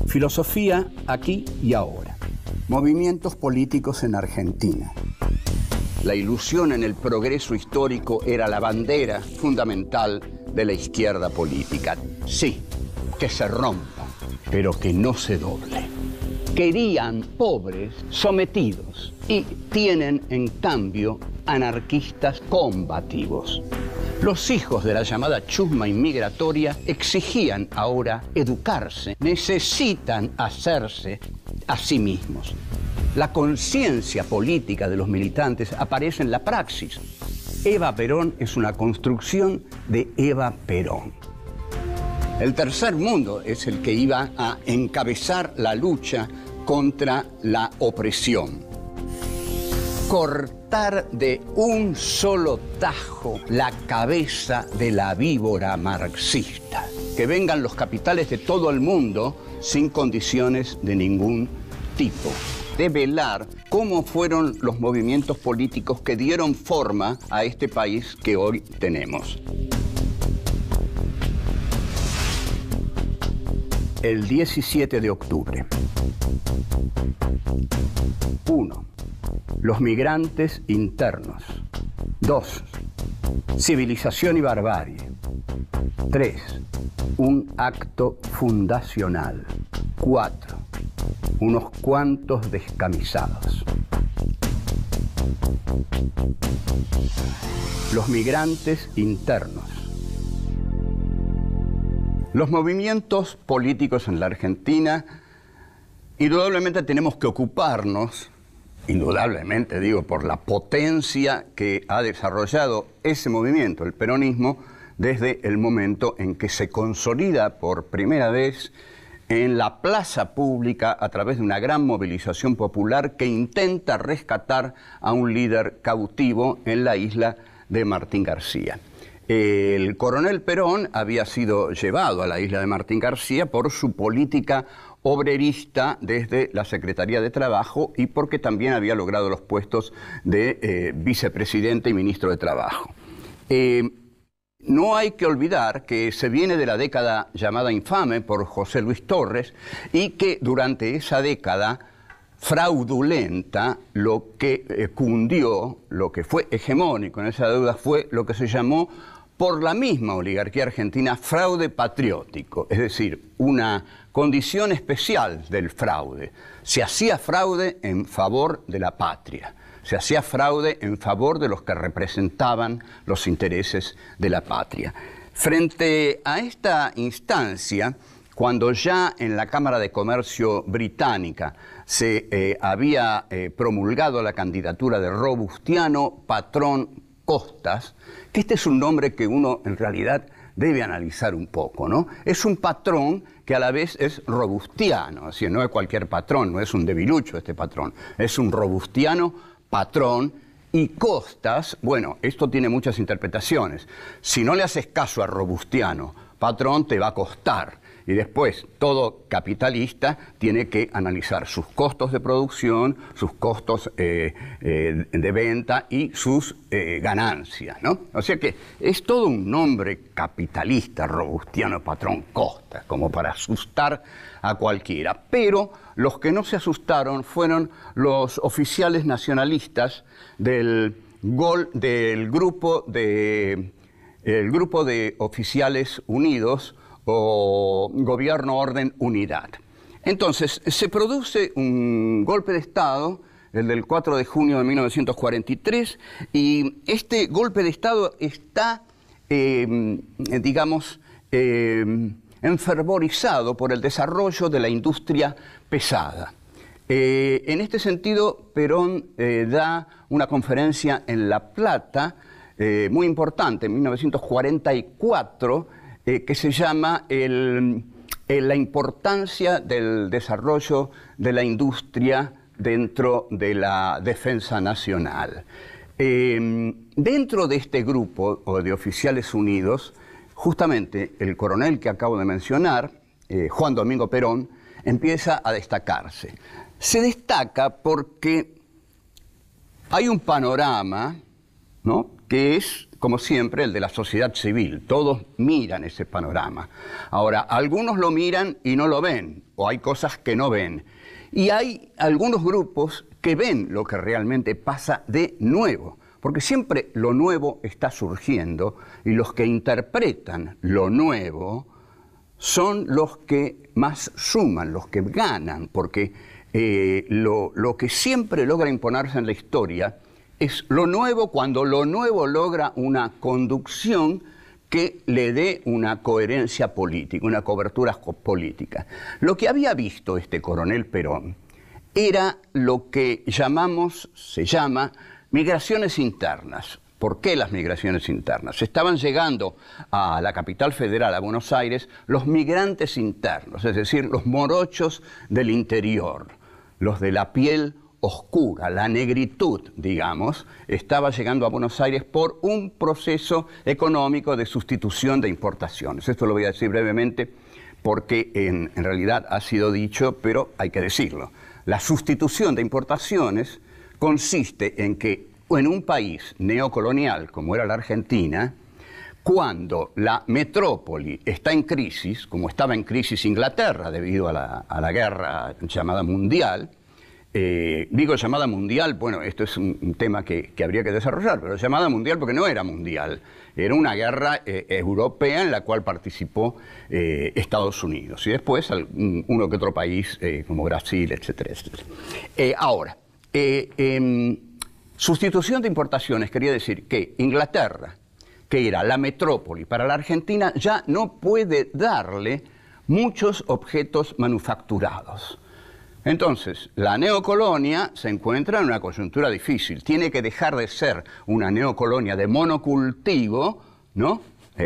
Filosofía aquí y ahora. Movimientos políticos en Argentina. La ilusión en el progreso histórico era la bandera fundamental de la izquierda política. Sí, que se rompa, pero que no se doble. Querían pobres sometidos y tienen, en cambio, anarquistas combativos. Los hijos de la llamada chusma inmigratoria exigían ahora educarse, necesitan hacerse a sí mismos. La conciencia política de los militantes aparece en la praxis. Eva Perón es una construcción de Eva Perón. El tercer mundo es el que iba a encabezar la lucha contra la opresión. Cortar de un solo tajo la cabeza de la víbora marxista. Que vengan los capitales de todo el mundo sin condiciones de ningún tipo. Develar cómo fueron los movimientos políticos que dieron forma a este país que hoy tenemos. El 17 de octubre. 1. Los migrantes internos. 2. Civilización y barbarie. 3. Un acto fundacional. 4. Unos cuantos descamisados. Los migrantes internos. Los movimientos políticos en la Argentina, indudablemente tenemos que ocuparnos, indudablemente digo, por la potencia que ha desarrollado ese movimiento, el peronismo, desde el momento en que se consolida por primera vez en la plaza pública a través de una gran movilización popular que intenta rescatar a un líder cautivo en la isla de Martín García. El coronel Perón había sido llevado a la isla de Martín García por su política obrerista desde la Secretaría de Trabajo y porque también había logrado los puestos de vicepresidente y ministro de Trabajo. No hay que olvidar que se viene de la década llamada infame por José Luis Torres y que durante esa década fraudulenta lo que cundió, lo que fue hegemónico en esa deuda fue lo que se llamó por la misma oligarquía argentina fraude patriótico, es decir, una condición especial del fraude. Se hacía fraude en favor de la patria. Se hacía fraude en favor de los que representaban los intereses de la patria. Frente a esta instancia, cuando ya en la Cámara de Comercio británica se había promulgado la candidatura de Robustiano Patrón Costas, que este es un nombre que uno en realidad debe analizar un poco, ¿no? Es un patrón que a la vez es robustiano, es decir, no es cualquier patrón, no es un debilucho este patrón, es un robustiano patrón. Y Costas, bueno, esto tiene muchas interpretaciones. Si no le haces caso a Robustiano, patrón, te va a costar. Y después, todo capitalista tiene que analizar sus costos de producción, sus costos de venta y sus ganancias, ¿no? O sea que es todo un nombre capitalista, Robustiano Patrón Costas, como para asustar a cualquiera. Pero los que no se asustaron fueron los oficiales nacionalistas del grupo de oficiales unidos, o Gobierno, Orden, Unidad. Entonces, se produce un golpe de Estado, el del 4 de junio de 1943, y este golpe de Estado está, enfervorizado por el desarrollo de la industria pesada. En este sentido, Perón da una conferencia en La Plata, muy importante, en 1944, que se llama la importancia del desarrollo de la industria dentro de la defensa nacional. Dentro de este grupo o de oficiales unidos, justamente el coronel que acabo de mencionar, Juan Domingo Perón, empieza a destacarse. Se destaca porque hay un panorama, ¿no?, que es como siempre, el de la sociedad civil. Todos miran ese panorama. Ahora, algunos lo miran y no lo ven, o hay cosas que no ven. Y hay algunos grupos que ven lo que realmente pasa de nuevo, porque siempre lo nuevo está surgiendo y los que interpretan lo nuevo son los que más suman, los que ganan, porque lo que siempre logra imponerse en la historia es lo nuevo cuando lo nuevo logra una conducción que le dé una coherencia política, una cobertura política. Lo que había visto este coronel Perón era lo que se llama migraciones internas. ¿Por qué las migraciones internas? Estaban llegando a la capital federal, a Buenos Aires, los migrantes internos, es decir, los morochos del interior, los de la piel oscura, la negritud, digamos, estaba llegando a Buenos Aires por un proceso económico de sustitución de importaciones. Esto lo voy a decir brevemente porque en realidad ha sido dicho, pero hay que decirlo. La sustitución de importaciones consiste en que en un país neocolonial como era la Argentina, cuando la metrópoli está en crisis, como estaba en crisis Inglaterra debido a la guerra llamada mundial, digo llamada mundial, bueno, esto es un tema que habría que desarrollar, pero llamada mundial porque no era mundial, era una guerra europea en la cual participó Estados Unidos y después uno que otro país como Brasil, etcétera, etcétera. Ahora, sustitución de importaciones quería decir que Inglaterra, que era la metrópoli para la Argentina, ya no puede darle muchos objetos manufacturados. Entonces, la neocolonia se encuentra en una coyuntura difícil. Tiene que dejar de ser una neocolonia de monocultivo, ¿no?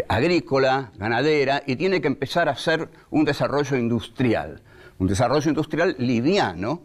Agrícola, ganadera, y tiene que empezar a ser un desarrollo industrial liviano,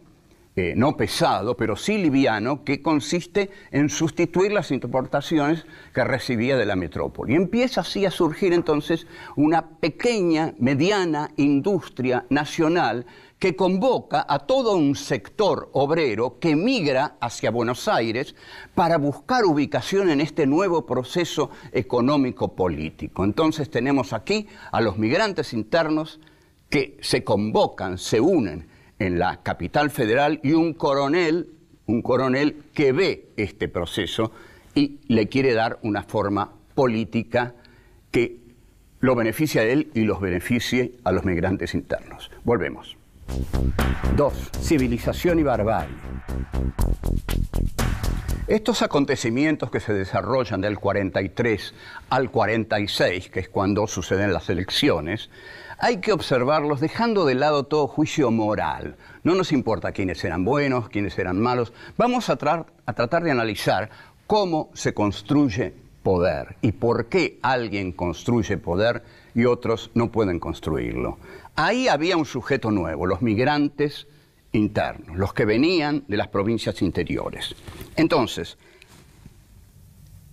no pesado, pero sí liviano, que consiste en sustituir las importaciones que recibía de la metrópoli. Y empieza así a surgir entonces una pequeña, mediana industria nacional que convoca a todo un sector obrero que migra hacia Buenos Aires para buscar ubicación en este nuevo proceso económico-político. Entonces tenemos aquí a los migrantes internos que se convocan, se unen en la capital federal y un coronel que ve este proceso y le quiere dar una forma política que lo beneficie a él y los beneficie a los migrantes internos. Volvemos. 2. Civilización y barbarie. Estos acontecimientos que se desarrollan del 43 al 46, que es cuando suceden las elecciones, hay que observarlos dejando de lado todo juicio moral. No nos importa quiénes eran buenos, quiénes eran malos. Vamos a tratar de analizar cómo se construye poder y por qué alguien construye poder y otros no pueden construirlo. Ahí había un sujeto nuevo, los migrantes internos, los que venían de las provincias interiores. Entonces,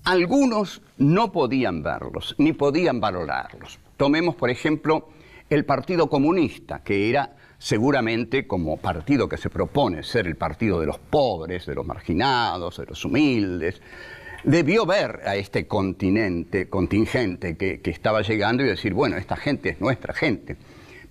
algunos no podían verlos, ni podían valorarlos. Tomemos, por ejemplo, el Partido Comunista, que era seguramente, como partido que se propone ser el partido de los pobres, de los marginados, de los humildes, debió ver a este contingente que estaba llegando y decir, bueno, esta gente es nuestra gente.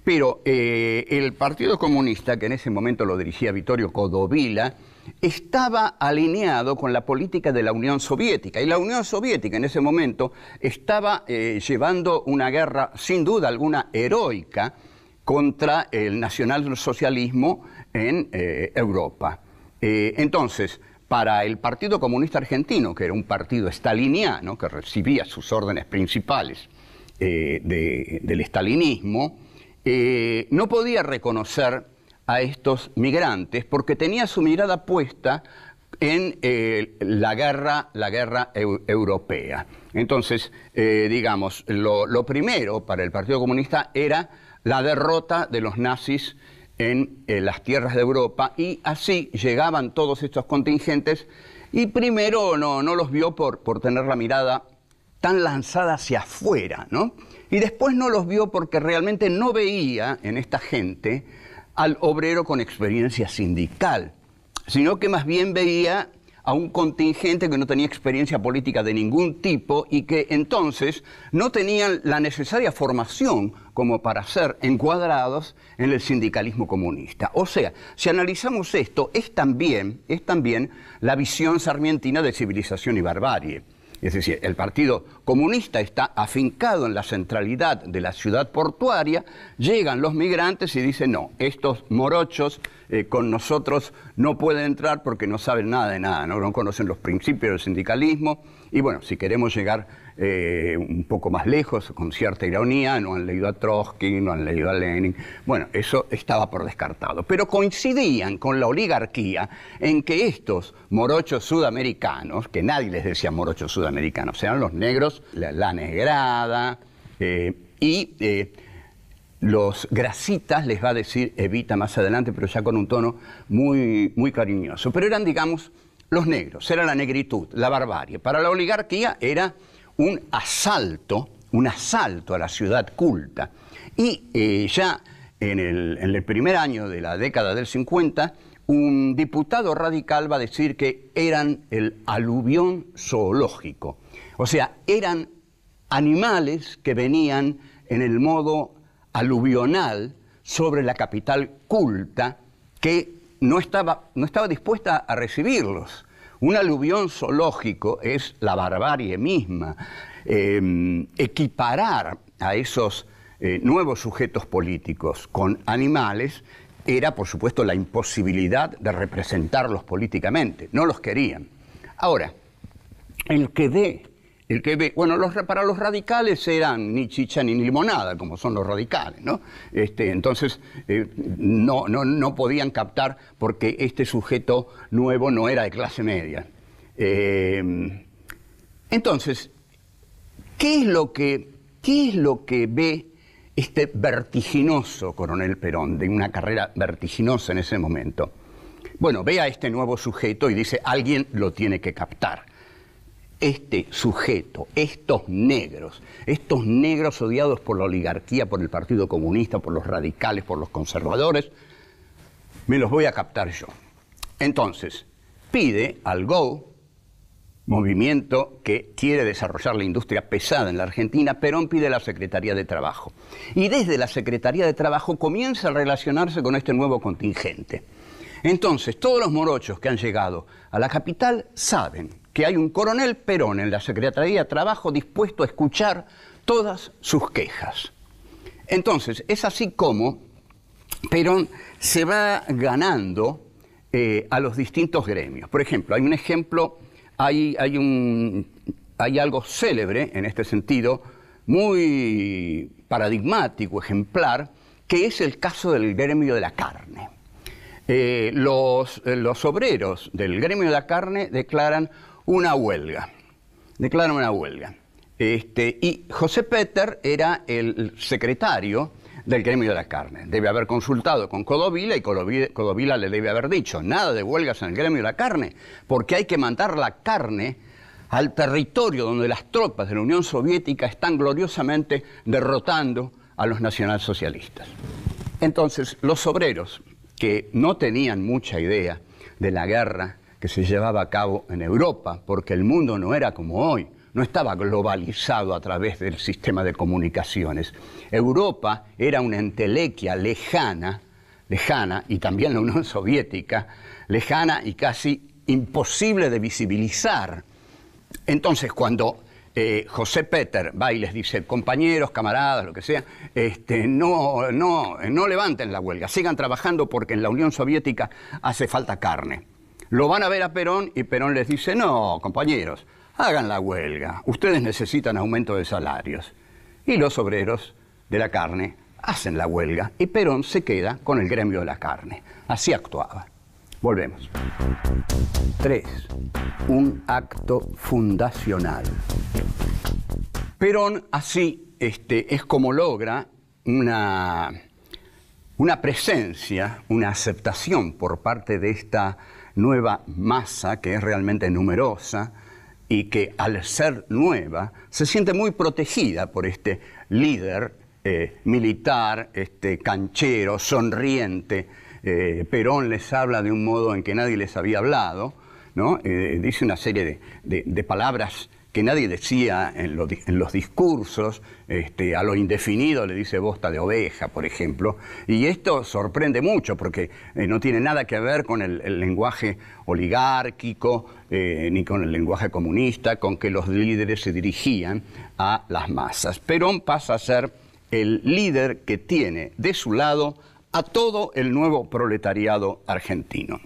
Pero el Partido Comunista, que en ese momento lo dirigía Vittorio Codovilla, estaba alineado con la política de la Unión Soviética. Y la Unión Soviética en ese momento estaba llevando una guerra, sin duda alguna, heroica contra el nacionalsocialismo en Europa. Entonces, para el Partido Comunista Argentino, que era un partido staliniano, que recibía sus órdenes principales del estalinismo, no podía reconocer a estos migrantes porque tenía su mirada puesta en la guerra europea. Entonces, digamos, lo primero para el Partido Comunista era la derrota de los nazis en las tierras de Europa, y así llegaban todos estos contingentes, y primero no los vio por tener la mirada tan lanzada hacia afuera, ¿no? Y después no los vio porque realmente no veía en esta gente al obrero con experiencia sindical, sino que más bien veía a un contingente que no tenía experiencia política de ningún tipo y que entonces no tenían la necesaria formación como para ser encuadrados en el sindicalismo comunista. O sea, si analizamos esto, es también la visión sarmientina de civilización y barbarie. Es decir, el Partido Comunista está afincado en la centralidad de la ciudad portuaria, llegan los migrantes y dicen, no, estos morochos con nosotros no pueden entrar porque no saben nada de nada, no conocen los principios del sindicalismo, y bueno, si queremos llegar un poco más lejos, con cierta ironía, no han leído a Trotsky, no han leído a Lenin, bueno, eso estaba por descartado. Pero coincidían con la oligarquía en que estos morochos sudamericanos, que nadie les decía morochos sudamericanos, eran los negros, la negrada, los grasitas, les va a decir Evita más adelante, pero ya con un tono muy, muy cariñoso. Pero eran, digamos, los negros, era la negritud, la barbarie. Para la oligarquía era un asalto a la ciudad culta. Y ya en el primer año de la década del 50, un diputado radical va a decir que eran el aluvión zoológico. O sea, eran animales que venían en el modo aluvional sobre la capital culta que no estaba dispuesta a recibirlos. Un aluvión zoológico es la barbarie misma. Equiparar a esos nuevos sujetos políticos con animales era, por supuesto, la imposibilidad de representarlos políticamente. No los querían. Ahora, el que ve, bueno, para los radicales eran ni chicha ni limonada, como son los radicales, ¿no? Entonces, no podían captar porque este sujeto nuevo no era de clase media. Entonces, ¿qué es lo que ve este vertiginoso coronel Perón, de una carrera vertiginosa en ese momento? Bueno, ve a este nuevo sujeto y dice, alguien lo tiene que captar. Este sujeto, estos negros odiados por la oligarquía, por el Partido Comunista, por los radicales, por los conservadores, me los voy a captar yo. Entonces, pide al GO, movimiento que quiere desarrollar la industria pesada en la Argentina, Perón pide la Secretaría de Trabajo. Y desde la Secretaría de Trabajo comienza a relacionarse con este nuevo contingente. Entonces, todos los morochos que han llegado a la capital saben que hay un coronel Perón en la Secretaría de Trabajo dispuesto a escuchar todas sus quejas. Entonces, es así como Perón se va ganando a los distintos gremios. Por ejemplo, hay algo célebre en este sentido, muy paradigmático, ejemplar, que es el caso del gremio de la carne. Los obreros del gremio de la carne declaran una huelga. Y José Peter era el secretario del gremio de la carne. Debe haber consultado con Codovila y Codovila le debe haber dicho, nada de huelgas en el gremio de la carne, porque hay que mandar la carne al territorio donde las tropas de la Unión Soviética están gloriosamente derrotando a los nacionalsocialistas. Entonces, los obreros, que no tenían mucha idea de la guerra que se llevaba a cabo en Europa, porque el mundo no era como hoy, no estaba globalizado a través del sistema de comunicaciones. Europa era una entelequia lejana, y también la Unión Soviética, lejana y casi imposible de visibilizar. Entonces, cuando José Peter va y les dice, compañeros, camaradas, lo que sea, no levanten la huelga, sigan trabajando porque en la Unión Soviética hace falta carne. Lo van a ver a Perón y Perón les dice, no, compañeros, hagan la huelga, ustedes necesitan aumento de salarios. Y los obreros de la carne hacen la huelga y Perón se queda con el gremio de la carne. Así actuaba. Volvemos. 3. Un acto fundacional. Perón así es como logra una presencia, una aceptación por parte de esta nueva masa que es realmente numerosa y que al ser nueva se siente muy protegida por este líder militar, canchero, sonriente. Perón les habla de un modo en que nadie les había hablado, ¿no? Dice una serie de palabras que nadie decía en los discursos, a lo indefinido le dice bosta de oveja, por ejemplo, y esto sorprende mucho porque no tiene nada que ver con el lenguaje oligárquico, ni con el lenguaje comunista, con que los líderes se dirigían a las masas. Perón pasa a ser el líder que tiene de su lado a todo el nuevo proletariado argentino.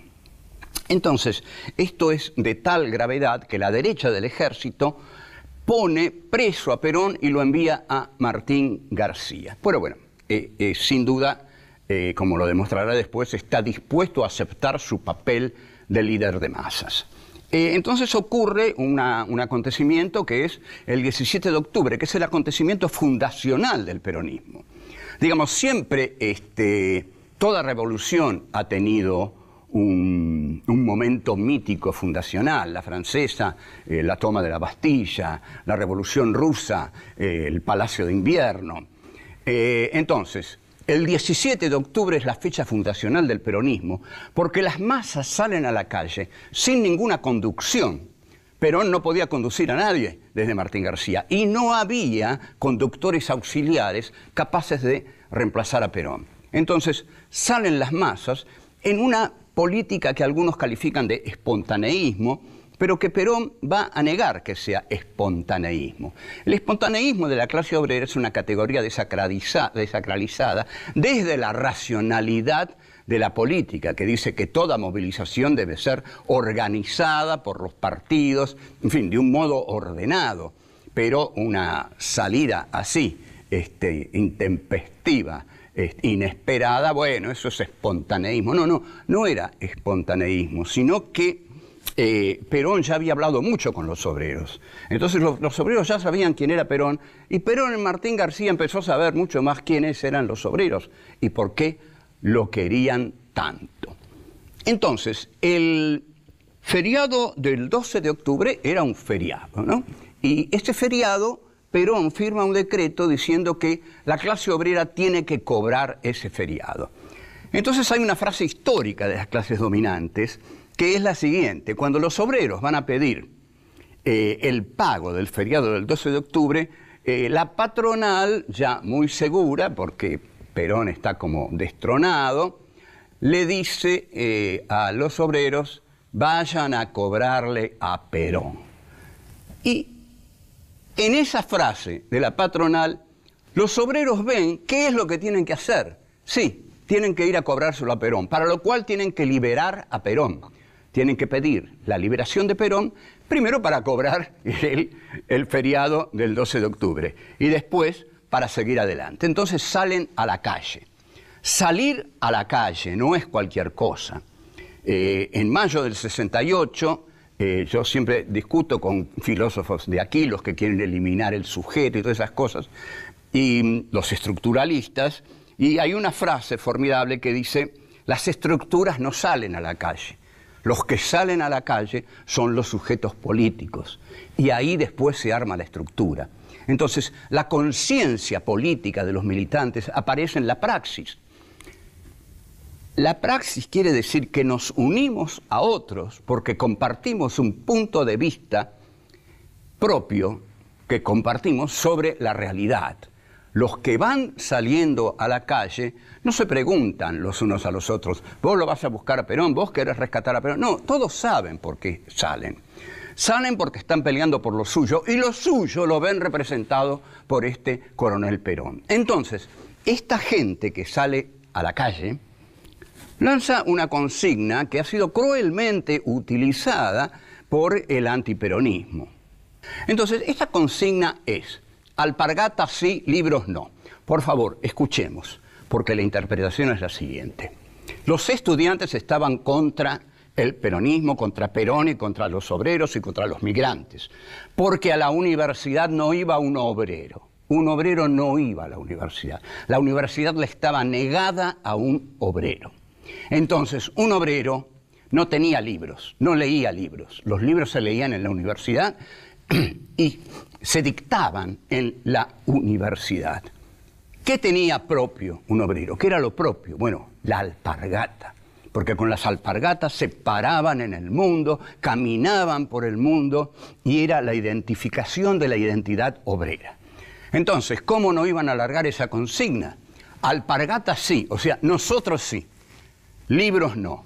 Entonces, esto es de tal gravedad que la derecha del ejército pone preso a Perón y lo envía a Martín García. Pero bueno, sin duda, como lo demostrará después, está dispuesto a aceptar su papel de líder de masas. Entonces ocurre un acontecimiento que es el 17 de octubre, que es el acontecimiento fundacional del peronismo. Digamos, siempre toda revolución ha tenido un momento mítico fundacional, la francesa, la toma de la Bastilla, la Revolución Rusa, el Palacio de Invierno. Entonces, el 17 de octubre es la fecha fundacional del peronismo, porque las masas salen a la calle sin ninguna conducción. Perón no podía conducir a nadie desde Martín García, y no había conductores auxiliares capaces de reemplazar a Perón. Entonces, salen las masas en una política que algunos califican de espontaneísmo, pero que Perón va a negar que sea espontaneísmo. El espontaneísmo de la clase obrera es una categoría desacralizada desde la racionalidad de la política, que dice que toda movilización debe ser organizada por los partidos, en fin, de un modo ordenado, pero una salida así, intempestiva, inesperada, bueno, eso es espontaneísmo. No era espontaneísmo, sino que Perón ya había hablado mucho con los obreros. Entonces los obreros ya sabían quién era Perón, y Perón en Martín García empezó a saber mucho más quiénes eran los obreros y por qué lo querían tanto. Entonces, el feriado del 12 de octubre era un feriado, ¿no? Y este feriado, Perón firma un decreto diciendo que la clase obrera tiene que cobrar ese feriado. Entonces hay una frase histórica de las clases dominantes que es la siguiente: cuando los obreros van a pedir el pago del feriado del 12 de octubre, la patronal, ya muy segura, porque Perón está como destronado, le dice a los obreros: vayan a cobrarle a Perón. Y en esa frase de la patronal, los obreros ven qué es lo que tienen que hacer. Sí, tienen que ir a cobrárselo a Perón, para lo cual tienen que liberar a Perón. Tienen que pedir la liberación de Perón, primero para cobrar el feriado del 12 de octubre y después para seguir adelante. Entonces salen a la calle. Salir a la calle no es cualquier cosa. En mayo del 68... yo siempre discuto con filósofos de aquí, los que quieren eliminar el sujeto y todas esas cosas, y los estructuralistas, y hay una frase formidable que dice: las estructuras no salen a la calle, los que salen a la calle son los sujetos políticos, y ahí después se arma la estructura. Entonces, la conciencia política de los militantes aparece en la praxis. La praxis quiere decir que nos unimos a otros porque compartimos un punto de vista propio que compartimos sobre la realidad. Los que van saliendo a la calle no se preguntan los unos a los otros: vos lo vas a buscar a Perón, vos querés rescatar a Perón. No, todos saben por qué salen. Salen porque están peleando por lo suyo, y lo suyo lo ven representado por este coronel Perón. Entonces, esta gente que sale a la calle lanza una consigna que ha sido cruelmente utilizada por el antiperonismo. Entonces, esta consigna es: alpargatas sí, libros no. Por favor, escuchemos, porque la interpretación es la siguiente. Los estudiantes estaban contra el peronismo, contra Perón y contra los obreros y contra los migrantes, porque a la universidad no iba un obrero. Un obrero no iba a la universidad. La universidad le estaba negada a un obrero. Entonces, un obrero no tenía libros, no leía libros. Los libros se leían en la universidad y se dictaban en la universidad. ¿Qué tenía propio un obrero? ¿Qué era lo propio? Bueno, la alpargata. porque con las alpargatas se paraban en el mundo, caminaban por el mundo y era la identificación de la identidad obrera. Entonces, ¿cómo no iban a alargar esa consigna? Alpargatas sí, o sea, nosotros sí, libros no,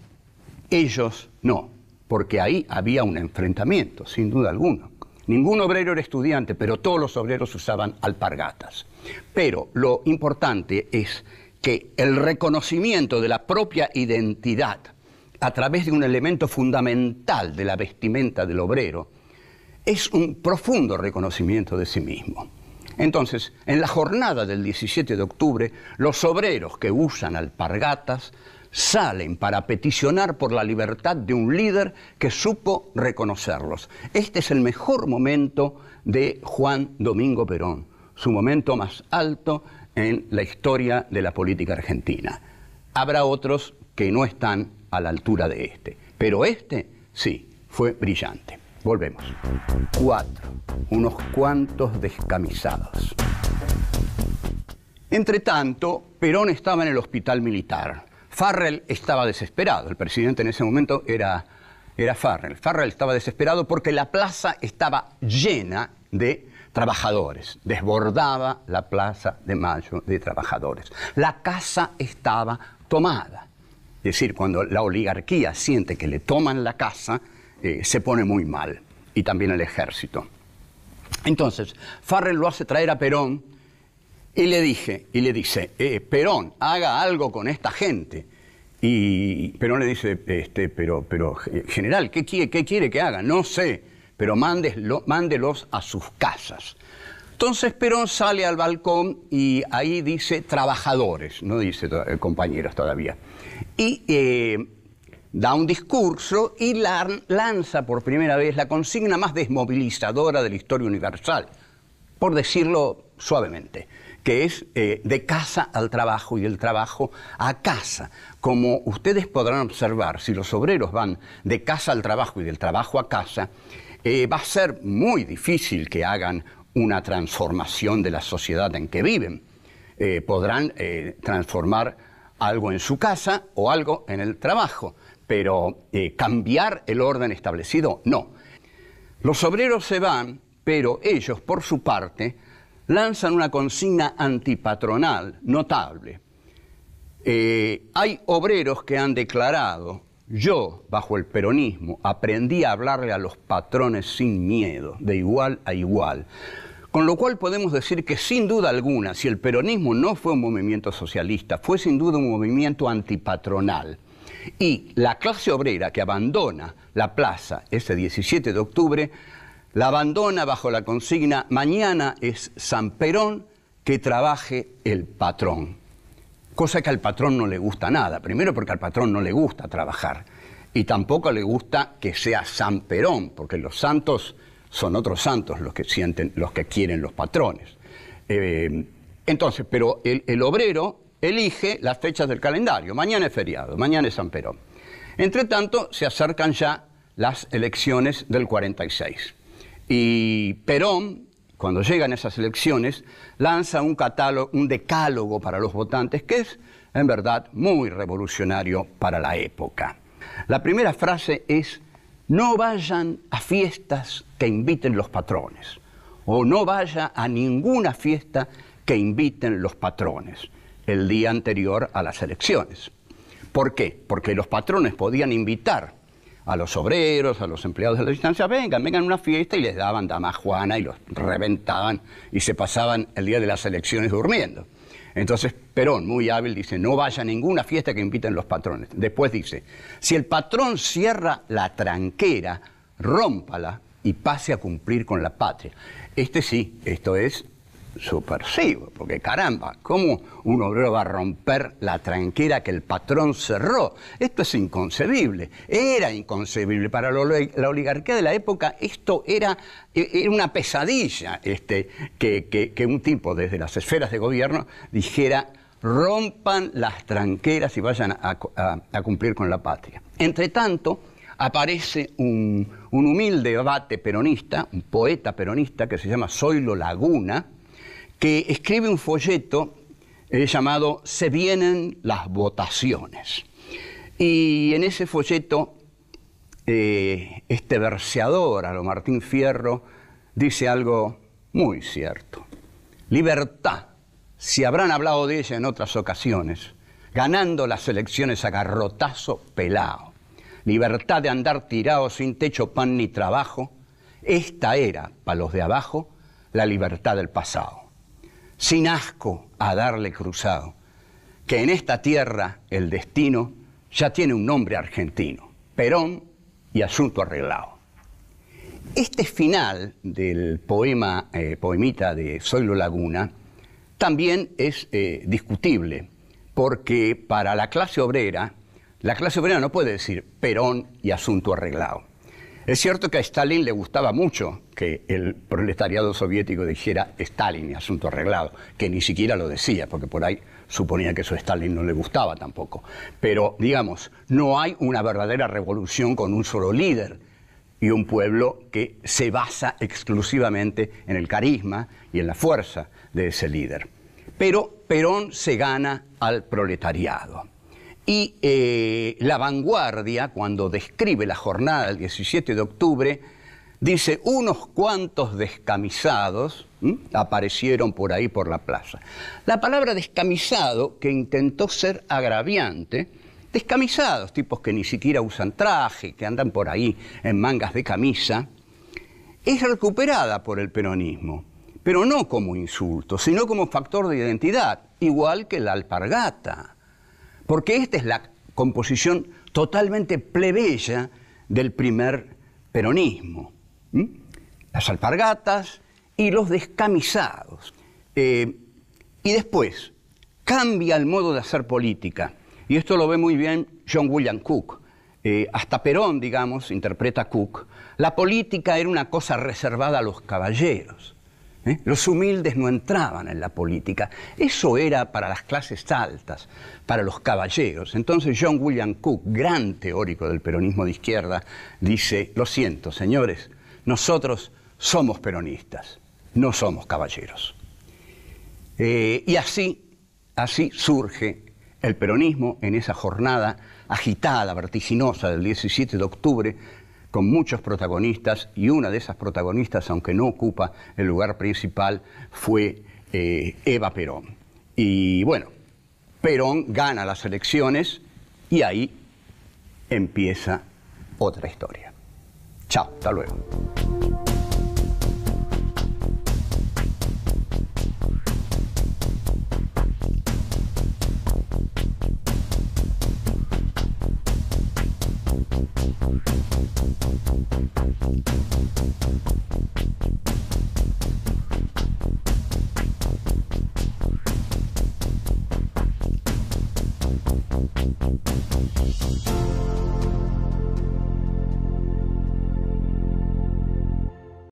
ellos no, porque ahí había un enfrentamiento, sin duda alguna. Ningún obrero era estudiante, pero todos los obreros usaban alpargatas. Pero lo importante es que el reconocimiento de la propia identidad a través de un elemento fundamental de la vestimenta del obrero es un profundo reconocimiento de sí mismo. Entonces, en la jornada del 17 de octubre, los obreros que usan alpargatas salen para peticionar por la libertad de un líder que supo reconocerlos. Este es el mejor momento de Juan Domingo Perón, su momento más alto en la historia de la política argentina. Habrá otros que no están a la altura de este, pero este sí, fue brillante. Volvemos. 4. Unos cuantos descamisados. Entre tanto, Perón estaba en el hospital militar. Farrell estaba desesperado. El presidente en ese momento era Farrell. Farrell estaba desesperado porque la plaza estaba llena de trabajadores. Desbordaba la Plaza de Mayo de trabajadores. La casa estaba tomada. Es decir, cuando la oligarquía siente que le toman la casa, se pone muy mal. Y también el ejército. Entonces, Farrell lo hace traer a Perón y le dice, Perón, haga algo con esta gente. Y Perón le dice, pero general, ¿qué quiere que haga? No sé, pero mándelos a sus casas. Entonces Perón sale al balcón y ahí dice trabajadores, no dice compañeros todavía. Y da un discurso y lanza por primera vez la consigna más desmovilizadora de la historia universal, por decirlo suavemente, que es de casa al trabajo y del trabajo a casa. Como ustedes podrán observar, si los obreros van de casa al trabajo y del trabajo a casa, va a ser muy difícil que hagan una transformación de la sociedad en que viven. Podrán transformar algo en su casa o algo en el trabajo, pero cambiar el orden establecido, no. Los obreros se van, pero ellos, por su parte, lanzan una consigna antipatronal notable. Hay obreros que han declarado, yo, bajo el peronismo, aprendí a hablarle a los patrones sin miedo, de igual a igual. Con lo cual podemos decir que sin duda alguna, si el peronismo no fue un movimiento socialista, fue sin duda un movimiento antipatronal. Y la clase obrera que abandona la plaza ese 17 de octubre, la abandona bajo la consigna, mañana es San Perón, que trabaje el patrón. Cosa que al patrón no le gusta nada. Primero porque al patrón no le gusta trabajar. Y tampoco le gusta que sea San Perón, porque los santos son otros santos los que quieren los patrones. Entonces, pero el obrero elige las fechas del calendario. Mañana es feriado, mañana es San Perón. Entre tanto, se acercan ya las elecciones del 46. Y Perón, cuando llegan esas elecciones, lanza un decálogo para los votantes que es, en verdad, muy revolucionario para la época. La primera frase es, no vayan a fiestas que inviten los patrones, o no vaya a ninguna fiesta que inviten los patrones el día anterior a las elecciones. ¿Por qué? Porque los patrones podían invitar a los obreros, a los empleados de la distancia, vengan a una fiesta, y les daban dama juana y los reventaban y se pasaban el día de las elecciones durmiendo. Entonces Perón, muy hábil, dice, no vaya a ninguna fiesta que inviten los patrones. Después dice, si el patrón cierra la tranquera, rómpala y pase a cumplir con la patria. Esto es subversivo, porque caramba, ¿cómo un obrero va a romper la tranquera que el patrón cerró? Esto es inconcebible, era inconcebible. Para la oligarquía de la época esto era una pesadilla, que un tipo desde las esferas de gobierno dijera, rompan las tranqueras y vayan a cumplir con la patria. Entre tanto, aparece un humilde abate peronista, un poeta peronista que se llama Zoilo Laguna, que escribe un folleto llamado Se vienen las votaciones. Y en ese folleto, este verseador a lo Martín Fierro dice algo muy cierto. Libertad, si habrán hablado de ella en otras ocasiones, ganando las elecciones a garrotazo pelao. Libertad de andar tirado sin techo, pan ni trabajo. Esta era, para los de abajo, la libertad del pasado. Sin asco a darle cruzado, que en esta tierra el destino ya tiene un nombre argentino, Perón y asunto arreglado. Este final del poemita de Zoilo Laguna también es discutible, porque para la clase obrera no puede decir Perón y asunto arreglado. Es cierto que a Stalin le gustaba mucho que el proletariado soviético dijera Stalin y asunto arreglado, que ni siquiera lo decía, porque por ahí suponía que eso a Stalin no le gustaba tampoco. Pero, digamos, no hay una verdadera revolución con un solo líder y un pueblo que se basa exclusivamente en el carisma y en la fuerza de ese líder. Pero Perón se gana al proletariado. Y La Vanguardia, cuando describe la jornada del 17 de octubre, dice, unos cuantos descamisados aparecieron por ahí por la plaza. La palabra descamisado, que intentó ser agraviante, descamisados, tipos que ni siquiera usan traje, que andan por ahí en mangas de camisa, es recuperada por el peronismo, pero no como insulto, sino como factor de identidad, igual que la alpargata. Porque esta es la composición totalmente plebeya del primer peronismo. Las alpargatas y los descamisados. Y después cambia el modo de hacer política. Y esto lo ve muy bien John William Cook. Hasta Perón, digamos, interpreta Cook. La política era una cosa reservada a los caballeros. Los humildes no entraban en la política. Eso era para las clases altas, para los caballeros. Entonces John William Cook, gran teórico del peronismo de izquierda, dice, lo siento, señores, nosotros somos peronistas, no somos caballeros. Y así surge el peronismo en esa jornada agitada, vertiginosa del 17 de octubre, con muchos protagonistas, y una de esas protagonistas, aunque no ocupa el lugar principal, fue Eva Perón. Y bueno, Perón gana las elecciones y ahí empieza otra historia. Chao, hasta luego.